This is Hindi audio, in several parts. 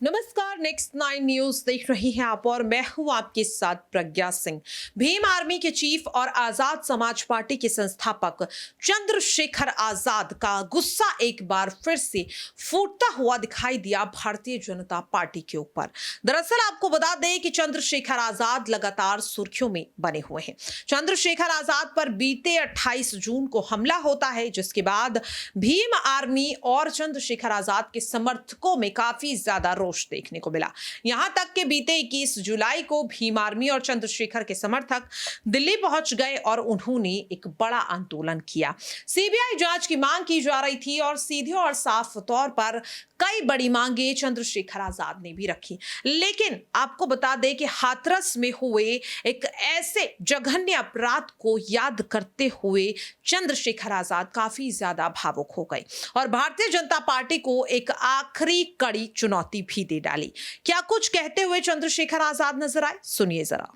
नमस्कार, नेक्स्ट 9 न्यूज देख रही हैं आप और मैं हूं आपके साथ प्रज्ञा सिंह। भीम आर्मी के चीफ और आजाद समाज पार्टी के संस्थापक चंद्रशेखर आजाद का गुस्सा एक बार फिर से फूटता हुआ दिखाई दिया भारतीय जनता पार्टी के ऊपर। दरअसल आपको बता दें कि चंद्रशेखर आजाद लगातार सुर्खियों में बने हुए हैं। चंद्रशेखर आजाद पर बीते 28 जून को हमला होता है, जिसके बाद भीम आर्मी और चंद्रशेखर आजाद के समर्थकों में काफी ज्यादा रोष देखने को मिला। यहां तक कि बीते 21 जुलाई को भीम आर्मी और चंद्रशेखर के समर्थक दिल्ली पहुंच गए और उन्होंने एक बड़ा आंदोलन किया। सीबीआई जांच की मांग की जा रही थी और सीधे और साफ तौर पर कई बड़ी मांगे चंद्रशेखर आजाद ने भी रखी। लेकिन आपको बता दें कि हाथरस में हुए एक ऐसे जघन्य अपराध को याद करते हुए चंद्रशेखर आजाद काफी ज्यादा भावुक हो गए और भारतीय जनता पार्टी को एक आखिरी कड़ी चुनौती भी दे डाली। क्या कुछ कहते हुए चंद्रशेखर आजाद नजर आए, सुनिए जरा।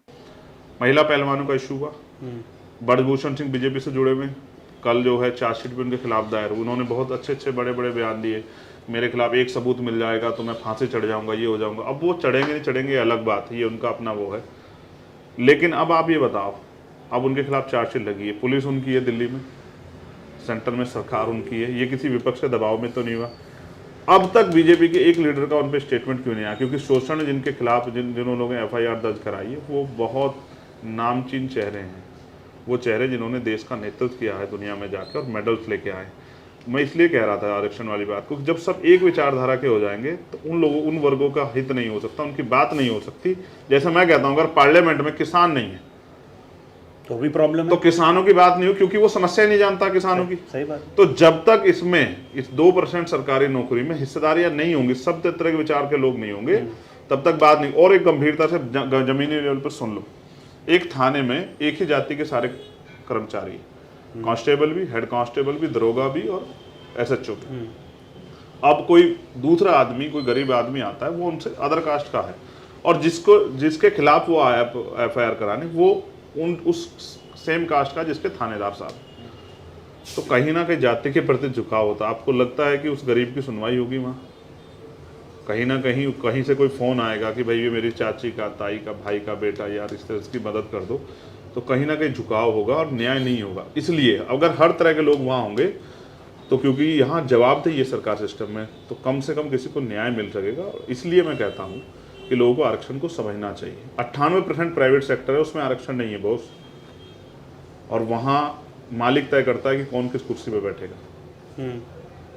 महिला पहलवानों का इशू हुआ, ब्रजभूषण सिंह बीजेपी से जुड़े हुए कल जो है चार्जशीट भी उनके खिलाफ दायर, उन्होंने बहुत अच्छे बड़े बयान दिए, मेरे खिलाफ एक सबूत मिल जाएगा तो मैं फांसी चढ़ जाऊंगा, ये हो जाऊंगा। अब वो चढ़ेंगे नहीं चढ़ेंगे अलग बात है, ये उनका अपना वो है। लेकिन अब आप ये बताओ, अब उनके खिलाफ चार्जशीट लगी है, पुलिस उनकी है दिल्ली में, सेंटर में सरकार उनकी है, ये किसी विपक्ष के दबाव में तो नहीं हुआ। अब तक बीजेपी के एक लीडर का उन पर स्टेटमेंट क्यों नहीं आया? क्योंकि शोषण जिनके खिलाफ जिन लोगों ने एफआईआर दर्ज कराई है वो बहुत नामचीन चेहरे हैं, वो चेहरे जिन्होंने देश का नेतृत्व किया है दुनिया में जाकर और मेडल्स लेके आए। मैं इसलिए कह रहा था आरक्षण वाली बात को, जब सब एक विचारधारा के हो जाएंगे तो उन वर्गों का हित नहीं हो सकता, उनकी बात नहीं हो सकती। जैसे मैं कहता हूँ, अगर पार्लियामेंट में किसान नहीं है तो भी प्रॉब्लम है, तो किसानों की बात नहीं हो, क्योंकि वो समस्या ही नहीं जानता किसानों की। सही बात। तो जब तक इस 2% सरकारी नौकरी में हिस्सेदारियां नहीं होंगी, सब तरह के विचार के लोग नहीं होंगे, तब तक बात नहीं। और एक गंभीरता से जमीनी लेवल पर सुन लो, एक थाने में एक ही जाति के सारे कर्मचारी, कांस्टेबल भी, हेड कांस्टेबल भी, दरोगा भी और एसएचओ भी। अब कोई दूसरा आदमी, कोई गरीब आदमी आता है, वो उनसे अदर कास्ट का है और जिसके खिलाफ वो आया एफआईआर कराने, वो उस सेम कास्ट का जिसके थानेदार साहब, तो कहीं ना कहीं जाति के प्रति झुकाव होता है। आपको लगता है कि उस गरीब की सुनवाई होगी वहाँ? कहीं ना कहीं से कोई फोन आएगा कि भाई ये मेरी चाची का, ताई का, भाई का बेटा, यार इस तरह इसकी मदद कर दो, तो कहीं ना कहीं झुकाव होगा और न्याय नहीं होगा। इसलिए अगर हर तरह के लोग वहाँ होंगे तो, क्योंकि यहाँ जवाबदेही है सरकार सिस्टम में, तो कम से कम किसी को न्याय मिल सकेगा। इसलिए मैं कहता हूँ कि लोगों को आरक्षण को समझना चाहिए। 98% प्राइवेट सेक्टर है, उसमें आरक्षण नहीं है बॉस, और वहाँ मालिक तय करता है कि कौन किस कुर्सी पे बैठेगा।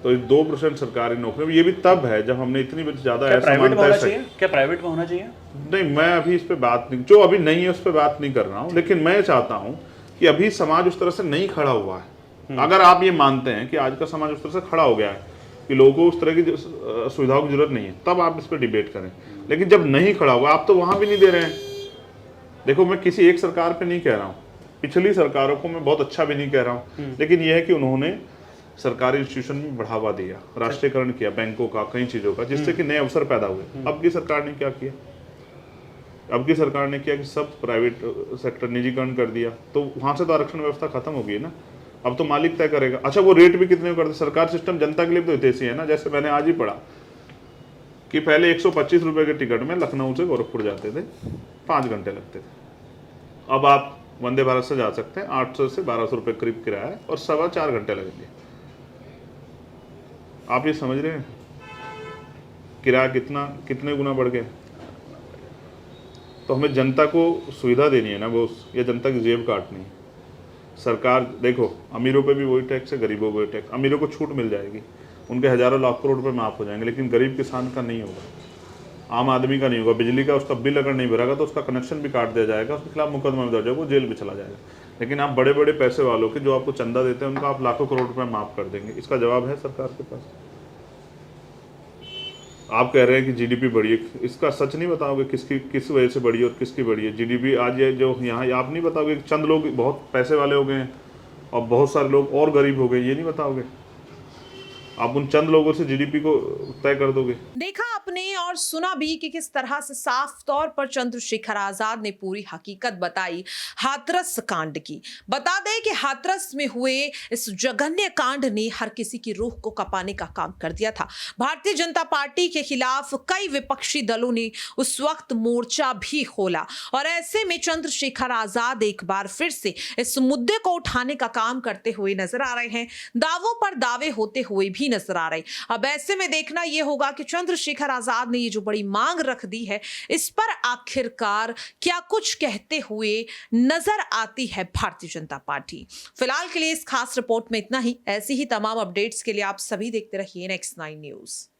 तो 2% सरकारी नौकरी, ये भी तब है जब हमने इतनी ज्यादा क्या प्राइवेट में होना चाहिए? नहीं, मैं अभी इस पे बात नहीं, जो अभी नहीं है उस पर बात नहीं कर रहा हूँ, लेकिन मैं चाहता हूँ कि अभी समाज उस तरह से नहीं खड़ा हुआ है। अगर आप ये मानते हैं कि आज का समाज उस तरह से खड़ा हो गया है कि लोगों को उस तरह की सुविधाओं की जरूरत नहीं है, तब आप इस पर डिबेट करें। लेकिन जब नहीं खड़ा हुआ, आप तो वहां भी नहीं दे रहे हैं। देखो, मैं किसी एक सरकार पे नहीं कह रहा हूँ, पिछली सरकारों को मैं बहुत अच्छा भी नहीं कह रहा हूँ, लेकिन यह है कि उन्होंने सरकारी इंस्टीट्यूशन में बढ़ावा दिया, राष्ट्रीयकरण किया बैंकों का, कई चीजों का, जिससे कि नए अवसर पैदा हुए। अब की सरकार ने क्या किया? अब की सरकार ने किया कि सब प्राइवेट सेक्टर निजीकरण कर दिया, तो वहां से तो आरक्षण व्यवस्था खत्म हो गई ना। अब तो मालिक तय करेगा। अच्छा, वो रेट भी कितने करते? सरकार सिस्टम जनता के लिए तो हितैषी है ना। जैसे मैंने आज ही पढ़ा कि पहले 125 रुपए के टिकट में लखनऊ से गोरखपुर जाते थे, 5 घंटे लगते थे। अब आप वंदे भारत से जा सकते हैं, 800 से 1200 रुपए करीब किराया है और 4.25 घंटे लगेंगे। आप ये समझ रहे हैं किराया कितने गुना बढ़ गया? तो हमें जनता को सुविधा देनी है ना बॉस, ये जनता की जेब काटनी है। सरकार देखो, अमीरों पे भी वही टैक्स है, गरीबों पे टैक्स। अमीरों को छूट मिल जाएगी, उनके हजारों लाख करोड़ रुपए माफ हो जाएंगे, लेकिन गरीब किसान का नहीं होगा, आम आदमी का नहीं होगा। बिजली का उसका बिल अगर नहीं भरेगा तो उसका कनेक्शन भी काट दिया जाएगा, उसके खिलाफ मुकदमा में दर्ज होगा, वो जेल भी चला जाएगा। लेकिन आप बड़े बड़े पैसे वालों के, जो आपको चंदा देते हैं, उनका आप लाखों करोड़ रुपए माफ कर देंगे। इसका जवाब है सरकार के पास। आप कह रहे हैं कि जीडीपी बढ़ी है, इसका सच नहीं बताओगे किस वजह से बढ़ी है और किसकी बढ़ी है जीडीपी? आज ये जो यहाँ आप नहीं बताओगे चंद लोग बहुत पैसे वाले हो गए हैं और बहुत सारे लोग और गरीब हो गए, ये नहीं बताओगे? आप उन चंद लोगों से जीडीपी को तय कर दोगे? देखा आपने। आपने और सुना भी कि किस तरह से साफ तौर पर चंद्रशेखर आजाद ने पूरी हकीकत बताई हाथरस कांड की। बता दें कि हाथरस में हुए इस जघन्य कांड ने हर किसी की रूह को कपाने का काम कर दिया था। भारतीय जनता पार्टी के खिलाफ कई विपक्षी दलों ने उस वक्त मोर्चा भी खोला और ऐसे में चंद्रशेखर आजाद एक बार फिर से इस मुद्दे को उठाने का काम करते हुए नजर आ रहे हैं, दावों पर दावे होते हुए भी नजर आ रहे। अब ऐसे में देखना यह होगा कि चंद्रशेखर आजाद ने ये जो बड़ी मांग रख दी है, इस पर आखिरकार क्या कुछ कहते हुए नजर आती है भारतीय जनता पार्टी। फिलहाल के लिए इस खास रिपोर्ट में इतना ही। ऐसी ही तमाम अपडेट्स के लिए आप सभी देखते रहिए नेक्स्ट 9 न्यूज।